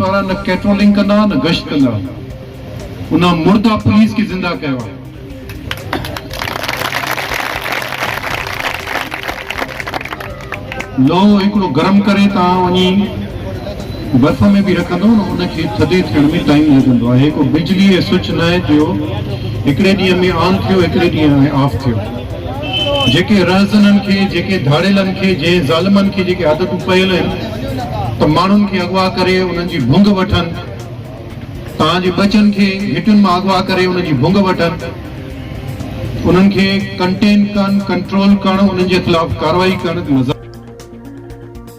वारा न पेट्रोलिंग कंदा न गश्त कंदा, उन मुर्दा पुलिस की जिंदा कयो। लोहो हिकिड़ो गरम करे तव्हां वञी बर्फ में भी रखंदो न, उनखे थधे थियण में टाइम लॻंदो आहे। हिकु बिजली जो स्विच न आहे जो हिकिड़े ॾींहं में ऑन थियो, हिकिड़े ॾींहं में ऑफ थियो। जेके रहज़ननि खे, जेके धाड़ेलनि खे, जे ज़ालिमनि खे जेके आदतूं पयल आहिनि त माण्हुनि खे अगवा करे उन्हनि जी भुंग वठनि, तव्हांजे बचनि खे हिटुनि मां अगवा करे उन्हनि जी भुंग वठनि, उन्हनि खे कंटेन कनि, कंट्रोल करणु, उन्हनि जे ख़िलाफ़ कार्रवाई करणु।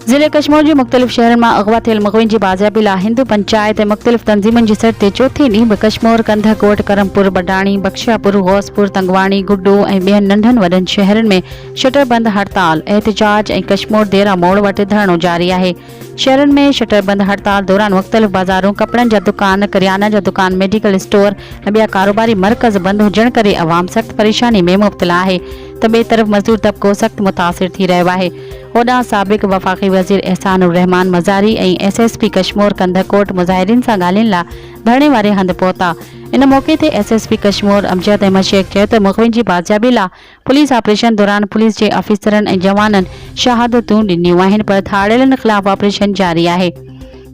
ज़िले कश्मीर जे मुख़्तलिफ़ शहरनि मां अगवा थियल मग़विन जी बाज़ियाबी लाइ हिंदू पंचायत ऐं मुख़्तलिफ़ तंज़ीमुनि जी सर ते चौथे ॾींहुं बि कश्मीर, कंधकोट, करमपुर, बडाणी, बख्शियापुर, गौसपुर, तंगवाणी, गुड्डू ऐं ॿियनि नंढनि वॾनि शहरनि में शटरबंद हड़ताल, एहतिजाज ऐं कश्मीर देरा मोड़ वटि धरणो जारी आहे। शहरनि में शटरबंद हड़ताल दौरान मुख़्तलिफ़ बाज़ारूं, कपड़नि जा दुकान, किरियाना जा दुकान, मेडिकल स्टोर ऐं ॿिया कारोबारी मर्कज़ बंद हुजण करे अवाम सख़्त परेशानी में मुब्तला आहे त ॿिए तरफ़ मज़दूर तबिको सख़्त मुतासिर थी रहियो आहे। होॾां साबिक़ वफ़ाक़ी वज़ीर एहसानुर रहमान मज़ारी ऐं SSP कश्मीर कंधकोट मुज़ाहिरीन सां ॻाल्हाइण लाइ धरणे वारे हंधि पहुता। इन मौक़े ते SSP कश्मीर अमजद अहमद शेख चयो त मुग़विन जी बाज़ियाबी लाइ पुलिस ऑपरेशन दौरान पुलिस जे अफ़ीसरनि ऐं जवाननि शहादतूं ॾिनियूं आहिनि, पर धाड़ेलनि ख़िलाफ़ ऑपरेशन जारी आहे।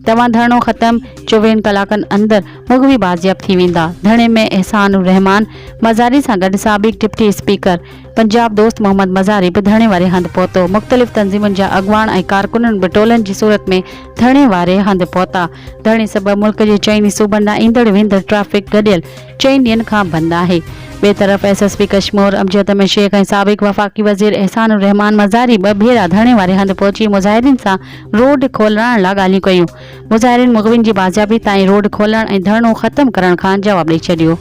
तव्हां धरणो ख़त्म 24 कलाकनि अंदरि मुग़वी बाज़ियाब थी वेंदा। धरणे में एहसानुर रहमान मज़ारी सां गॾु साबिक़ डिप्टी स्पीकर पंजाब दोस्त मोहम्मद मज़ारी बि धरणे वारे हंधि पहुतो। मुख़्तलिफ़ तंज़ीमुनि जा अॻवान ऐं कारकुननि बि टोलनि जी सूरत में धरणे वारे हंधि पहुता। धरणे सबबि मुल्क जे चइनी सूबनि ॾांहुं ईंदड़ वेंदड़ ट्रैफ़िक गॾियल 4 ॾींहंनि खां बंदि आहे। ॿिए तरफ़ SSP कश्मीर अमजद अहमद शेख ऐं साबिक़ वफ़ाक़ी वज़ीर एहसानुर रहमान मज़ारी ॿ भेरा धरणे वारे हंधि पहुची मुज़ाहिरीन सां रोड खोलाइण लाइ ॻाल्हियूं कयूं। मुज़ाहिरीन मुग़विन जी बाज़ियाबी ताईं रोड खोलण ऐं धरणो ख़त्म करण खां जवाबु ॾेई छॾियो।